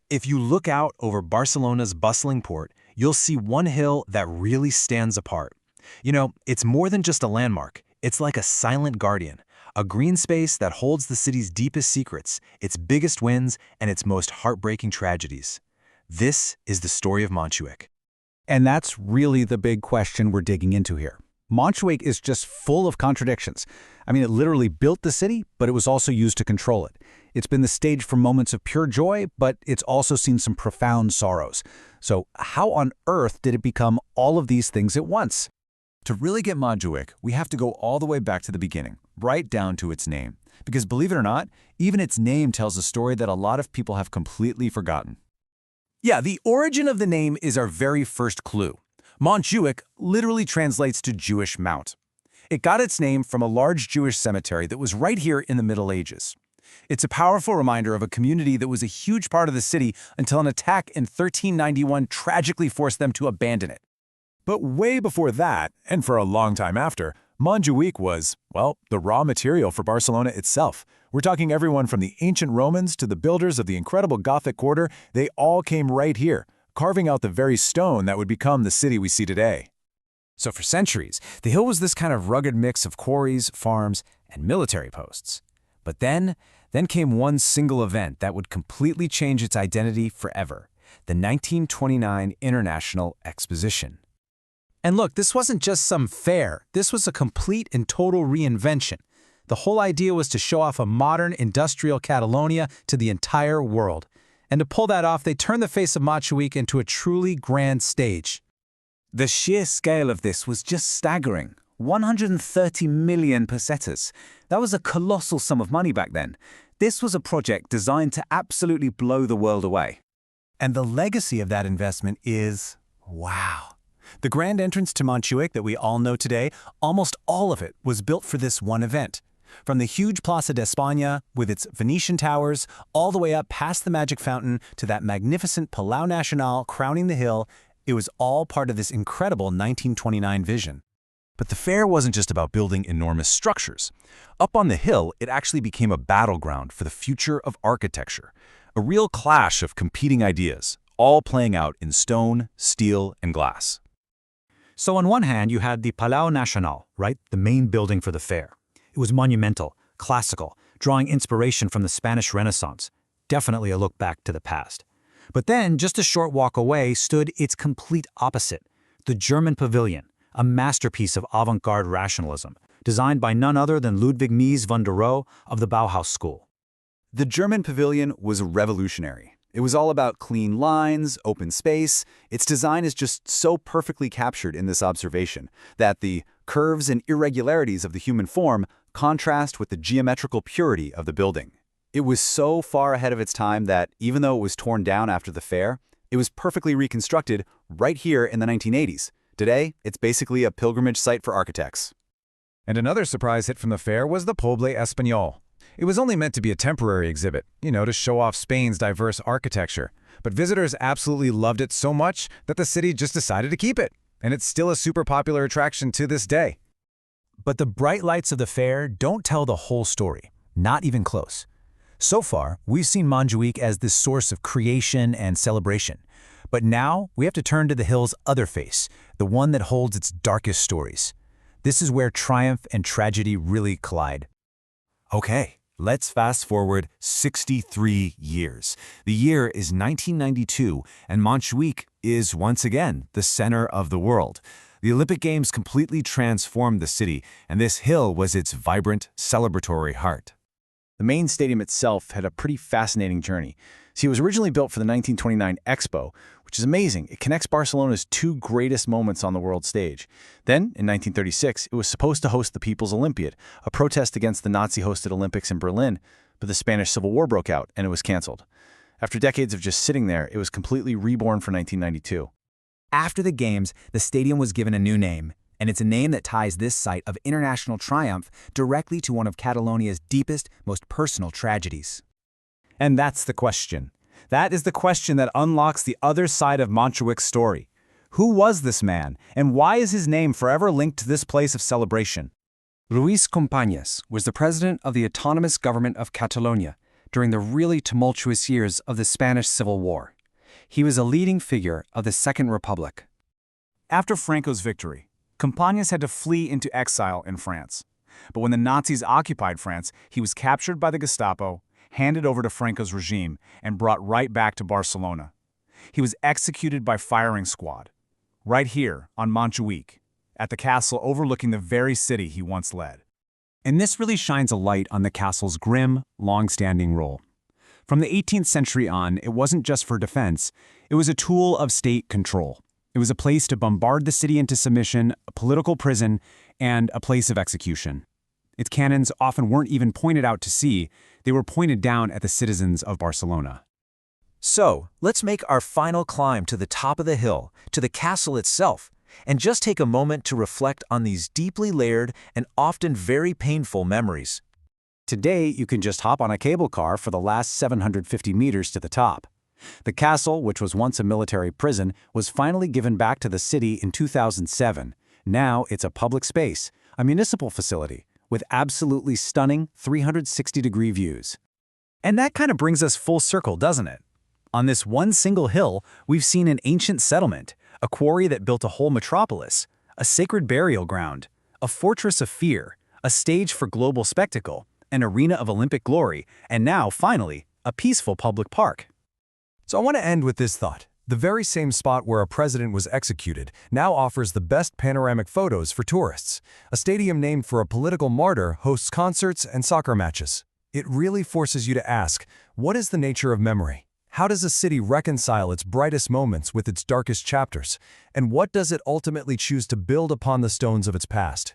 If you look out over Barcelona's bustling port, you'll see one hill that really stands apart. It's more than just a landmark. It's like a silent guardian, a green space that holds the city's deepest secrets, its biggest wins, and its most heartbreaking tragedies. This is the story of Montjuïc. And that's really the big question we're digging into here. Montjuïc is just full of contradictions. It literally built the city, but it was also used to control it. It's been the stage for moments of pure joy, but it's also seen some profound sorrows. So how on earth did it become all of these things at once? To really get Montjuïc, we have to go all the way back to the beginning, right down to its name. Because believe it or not, even its name tells a story that a lot of people have completely forgotten. Yeah, the origin of the name is our very first clue. Montjuïc literally translates to Jewish Mount. It got its name from a large Jewish cemetery that was right here in the Middle Ages. It's a powerful reminder of a community that was a huge part of the city until an attack in 1391 tragically forced them to abandon it. But way before that, and for a long time after, Montjuïc was, well, the raw material for Barcelona itself. We're talking everyone from the ancient Romans to the builders of the incredible Gothic quarter. They all came right here, carving out the very stone that would become the city we see today. So for centuries, the hill was this kind of rugged mix of quarries, farms, and military posts. But then came one single event that would completely change its identity forever, the 1929 International Exposition. And look, this wasn't just some fair. This was a complete and total reinvention. The whole idea was to show off a modern industrial Catalonia to the entire world. And to pull that off, they turned the face of Montjuïc into a truly grand stage. The sheer scale of this was just staggering. 130 million pesetas. That was a colossal sum of money back then. This was a project designed to absolutely blow the world away. And the legacy of that investment is, wow. The grand entrance to Montjuïc that we all know today, almost all of it was built for this one event. From the huge Plaça d'Espanya, with its Venetian towers, all the way up past the Magic Fountain to that magnificent Palau Nacional crowning the hill, it was all part of this incredible 1929 vision. But the fair wasn't just about building enormous structures. Up on the hill, it actually became a battleground for the future of architecture, a real clash of competing ideas, all playing out in stone, steel, and glass. So on one hand, you had the Palau Nacional, right? The main building for the fair. It was monumental, classical, drawing inspiration from the Spanish Renaissance. Definitely a look back to the past. But then, just a short walk away, stood its complete opposite, the German Pavilion, a masterpiece of avant-garde rationalism, designed by none other than Ludwig Mies van der Rohe of the Bauhaus School. The German Pavilion was revolutionary. It was all about clean lines, open space. Its design is just so perfectly captured in this observation that the curves and irregularities of the human form contrast with the geometrical purity of the building. It was so far ahead of its time that, even though it was torn down after the fair, it was perfectly reconstructed right here in the 1980s. Today, it's basically a pilgrimage site for architects. And another surprise hit from the fair was the Poble Espanyol. It was only meant to be a temporary exhibit, to show off Spain's diverse architecture. But visitors absolutely loved it so much that the city just decided to keep it. And it's still a super popular attraction to this day. But the bright lights of the fair don't tell the whole story, not even close. So far, we've seen Montjuïc as this source of creation and celebration. But now, we have to turn to the hill's other face, the one that holds its darkest stories. This is where triumph and tragedy really collide. Okay, let's fast forward 63 years. The year is 1992, and Montjuïc is once again the center of the world. The Olympic Games completely transformed the city, and this hill was its vibrant, celebratory heart. The main stadium itself had a pretty fascinating journey. See, it was originally built for the 1929 Expo, which is amazing. It connects Barcelona's two greatest moments on the world stage. Then, in 1936, it was supposed to host the People's Olympiad, a protest against the Nazi-hosted Olympics in Berlin, but the Spanish Civil War broke out, and it was canceled. After decades of just sitting there, it was completely reborn for 1992. After the Games, the stadium was given a new name, and it's a name that ties this site of international triumph directly to one of Catalonia's deepest, most personal tragedies. And that's the question. That is the question that unlocks the other side of Montjuïc's story. Who was this man, and why is his name forever linked to this place of celebration? Lluís Companys was the president of the autonomous government of Catalonia, during the really tumultuous years of the Spanish Civil War. He was a leading figure of the Second Republic. After Franco's victory, Companys had to flee into exile in France. But when the Nazis occupied France, he was captured by the Gestapo, handed over to Franco's regime, and brought right back to Barcelona. He was executed by firing squad, right here on Montjuïc, at the castle overlooking the very city he once led. And this really shines a light on the castle's grim, long-standing role. From the 18th century on, it wasn't just for defense, it was a tool of state control. It was a place to bombard the city into submission, a political prison, and a place of execution. Its cannons often weren't even pointed out to sea, they were pointed down at the citizens of Barcelona. So, let's make our final climb to the top of the hill, to the castle itself, and just take a moment to reflect on these deeply layered and often very painful memories. Today, you can just hop on a cable car for the last 750 meters to the top. The castle, which was once a military prison, was finally given back to the city in 2007. Now it's a public space, a municipal facility, with absolutely stunning 360-degree views. And that kind of brings us full circle, doesn't it? On this one single hill, we've seen an ancient settlement, a quarry that built a whole metropolis, a sacred burial ground, a fortress of fear, a stage for global spectacle, an arena of Olympic glory, and now, finally, a peaceful public park. So I want to end with this thought. The very same spot where a president was executed now offers the best panoramic photos for tourists. A stadium named for a political martyr hosts concerts and soccer matches. It really forces you to ask, what is the nature of memory? How does a city reconcile its brightest moments with its darkest chapters? And what does it ultimately choose to build upon the stones of its past?